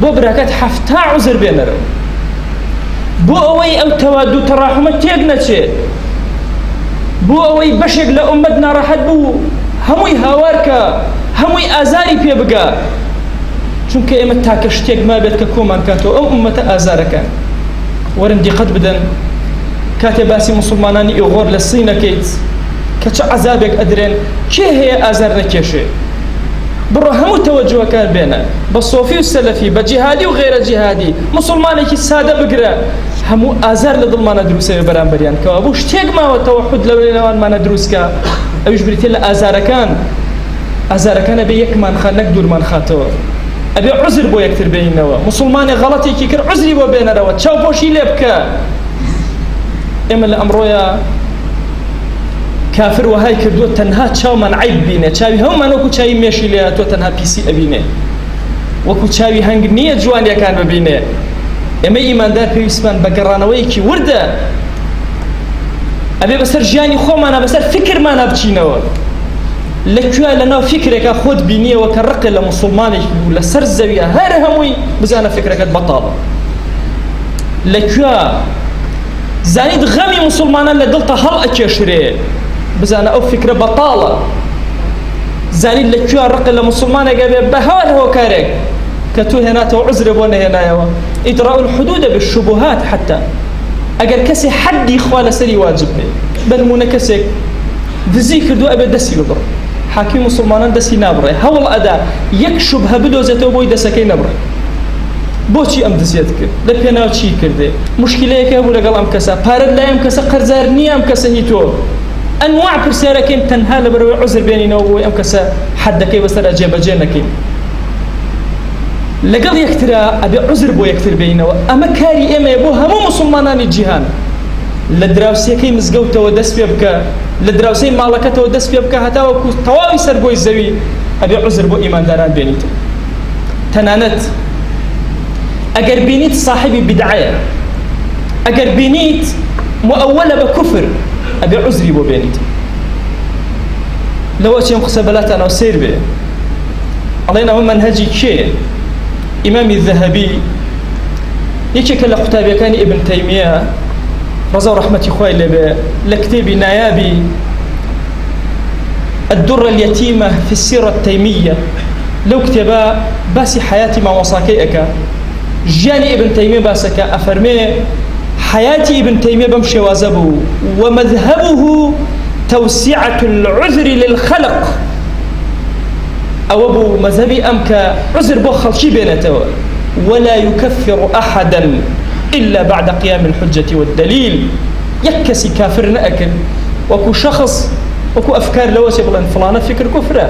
بۆ براکەت حەفتا عوزر بێنەرەوە بۆ ئەوەی ئەو تەواد و تەڕاحمە تێک نەچێت بۆ ئەوەی بەشێک لە ئومەت ناڕەحەت بوو هەمووی هاوارکە هەمووی ئازاری پێ بگا چونکە ئێمە تاکە شتێک ما بێت کە کۆمان کاتەوە ئەو ئومەتە ئازارەکان وەرن دیقەت بدەن کاتێ باسی مسلمانانی ئێغۆر لە سینەکەیت کە چه عەزابێک ئەدرێن کێ هەیە ئازار نەکێشێ بڕۆ هەموو تەوەجوهەکان بێنە بە سۆفی و سەلەفی بە جیهادی و غێرە جیهادی مسلمانێکی سادە بگرە هەموو ئازار لە دڵمانە دروستەوێ بەرامبەریان کەوە بۆ شتێک ماوە تەوەحود لەوێ نێوانمانە دروستکە ئەویش بریتێ لە ئازارەکانە بێ یەکمان خات نەک دوورمان خاتەوە ئەبێ عوزر بۆ یەکتر بێنینەوە مسلمانێ غەڵەتێکی کرد عوزری بۆ بێنەرەوە چاوپۆشی لێ بکە ئێمە لە ئەمڕۆیە کافر وهای کردووە تەنها چاومان عیب بینێ چاوی هەمومان وەکو چاوی مێشی لێ تۆ تەنها پیسی ئەبینێ وەکو چاوی هەنگ نییە جوانیەکان ببینێ ئێمە ئیماندار پێویستمان بە گەڕانەوەیەکی وردە ئەبێ بەسەر ژیانی خۆمانە بەسەر فکرمانە بچینەوە لەکوێ لەناو فکرێکە خۆت بینیەوە کە ڕقە لە مسلمانێکی بوو لەسەر زەویە هەر هەمووی بزانە فکرەکەت بەتاڵە لەکوێ زانیت غەمی مسلمانان لە دڵتە هەڵ ئەکێشرێ بزانە ئەو فکرە بەتاڵە زانیت لەکوێ ڕقە لە مسلمانێکە بێ بە هەوار هۆکارێک کە تو هێناتەوە عوزرە بۆ نەهێنایەوە ئیدراء الحدود بالشبهات حتى ئەگەر کەسێ حەدی خوا لەسەری واجب بێ بەنمونە کەسێک دزی کردو ئەبێ دەستی ببڕ حاکمی مسلمانان دەستی نابڕێ هەوڵ ئەدا یەک شوبهە بدۆزێتەوە بۆی دەسەکەی نەبڕێ بۆچی ئەم دزیێت کرد لە پێناو چی کردێ مشکلەیەکە هەبوو لەگەڵ ئەم کەسە پارەت لای ئەم کەسە قەرزار نییە ئەم کەسە هی تۆ ئەنواع پرسیارەکەین تەنها لەبەرەوەی عوزر بێنینەوە بۆی ئەم کەسە حەدەکەی بەسەر جێبەجێ نەکەین لەگەڵ یەکترا ئەبێ عوزر بۆ یەکتر بێنینەوە ئەمە کاری ئێمەیە بۆ هەموو مسلمانانی جیهان لە دراوسەکەی مزگەوتەوە دەست پێ بکە لە دراوسەی ماڵەکەتەوە دەست پێ بکە هەتا وەکو تەواوی سەربۆی زەوی ئەبێ عوزر بۆ ئیمانداران بێنیتەوە تەنانەت ئەگەر بینیت صاحبی بدعەیە ئەگەر بینیت مؤولە بە کوفر ئەبێ عوزری بۆ بێنیتەوە لەوە چێم قسە بەلاتانەوە سیر بێ ئەڵێن ئەوە منهەجی کێیە ئیمامی ذەهەبی یەکێکە لە قوتابیەکانی ئیبن تەیمیە ڕەزا و ڕەحمەتی خوای لێبێ لە کتێبی نایابی الدرة اليتيمة في السيرة التيمية لو كتبا باسي حياتي مع وصاكي جاني ابن تيمية باسكا أفرمي حياتي ابن تيمية بمشي وازبه ومذهبه توسعة العذر للخلق أو أبو مذهبي أمك عذر بو خلشي بينته ولا يكفر أحدا إلا بعد قيام الحجة والدليل يكسي كافر نأكل وكو شخص وكو أفكار لوسي بلان فلانة فكر كفرة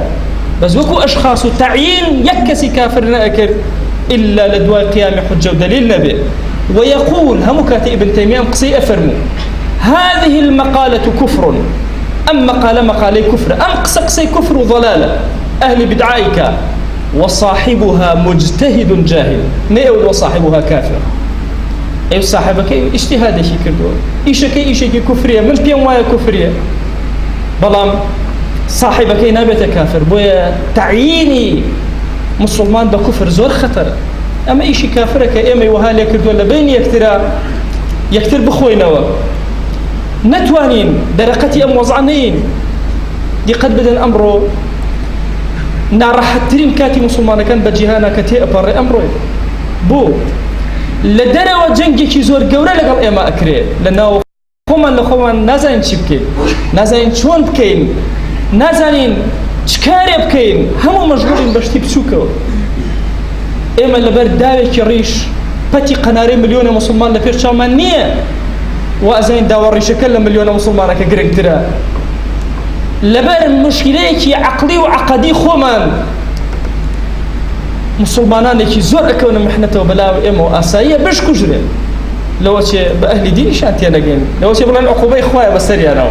بس وكو أشخاص تعيين يكسي كافر نأكل إلا لدواء قيام حجة ودليل نبي ويقول هم كاتب ابن تيمية قصي أفرمو هذه المقالة كفر أم مقالة كفر أم قصي كفر وضلالة أهل بدعائك وصاحبها مجتهد جاهل نيود وصاحبها كافر أي صاحبك اجتهاد شي كردو إيشكي كفرية من بيوم وايا كفرية بلام صاحبك نابت كافر بويا تعييني مسلمان بكفر زور خطر أما إيشي كافرك إيمي وهالي كردو لبين يكتر بخوينوا نتوانين درقتي أم وضعنين دي قد بدن أمره نارحترين كاتي مسلمان كان بجيهانا كتي أبري أمره بو لدروا جنگي كي زور قورا لقل إيما أكري لأنه خومان نازاين چي بكين نازاين چون بكين نازاين چكاري بكين همو مشغولين بشتي بسوكو إيما لبر داوي كي ريش باتي قناري مليون مسلمان لفير شامان نية وأزاين داور ريشكل مليون مسلمان كقرق ترى لبر مشكلة عقلي وعقدي خومان مسلمانان كي زور أكون محنته وبلاوي إمو أسايا بش كجري لو شيء بأهل دين شانتي أنا جين لو شيء بلان عقوبة إخويا بسري أنا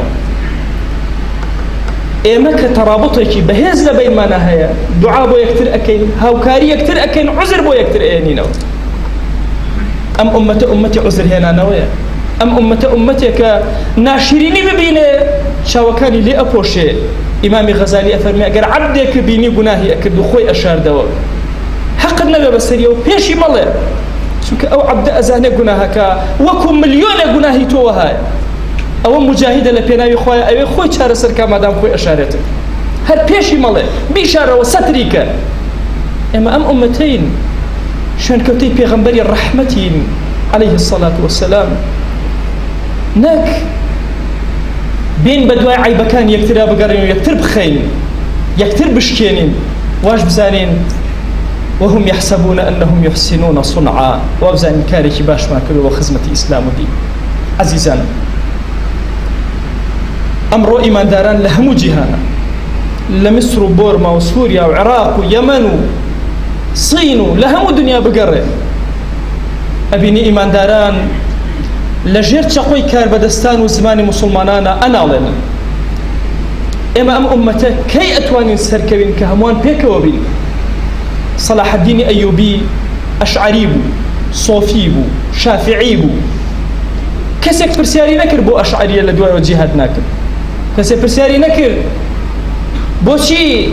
إما كترابطك بهز لبين ما نهاية دعاء بو يكتر أكين هاوكاري يكتر أكين عذر بو يكتر أينينو أم أمتي عذر هنا نويا أم أمتي كناشريني ببينه شاوكاني لي أبوشي إمامي غزالي أفرمي أجر عبدك بيني جناهي أكد خوي أشار دوا حق نبي بسريه وبيشي ماله شوك أو عبد أزانه جناهك وكم مليون جناهي توها أو مجاهد لبينا يخوي أي خوي شهر سرك ما دام خوي أشارته هل بيشي ماله بيشارة وستريك إما أمتين شان كوتي بيغمبري الرحمتين عليه الصلاة والسلام ناك بين بدواء عيبكان يكتر بقرين يكتر بخين يكتر بشكينين واش بزانين وهم يحسبون أنهم يحسنون صنعا وابزان كاريكي باش ما كلوا وخزمة إسلام دي عزيزان أمر إيمان داران لهم جهانا لمصر وبورما وسوريا وعراق ويمن وصين لهم دنيا بقرين أبيني إيمان داران لجير شقوي كار بدستان وزمان مسلمانانا أنا لنا إما أمته كي أتوانين سركبين كهموان بيكوبين صلاح الدين أيوبي أشعري بو صوفي بو شافعي بو كسيك برسياري نكر بو أشعري لدواء وجهاد ناكر كسيك برسياري نكر بوشي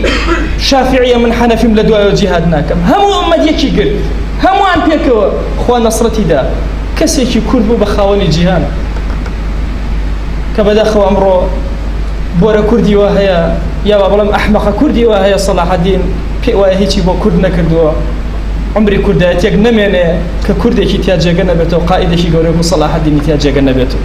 شافعية من حنفي لدواء وجهاد ناكر همو أمد يكي قل همو عن بيكو خوان نصرتي دا كسيكي كربو بخاوني جيهان كبدا خو أمرو بورا كردي وهي يا بابلم أحمق كردي وهي صلاح الدين في وهيجي بو كردنا كردوا عمري كردات يجنمني ككردي كي تياجي جنبته قائد شي قولوا صلاح الدين تياجي جنبته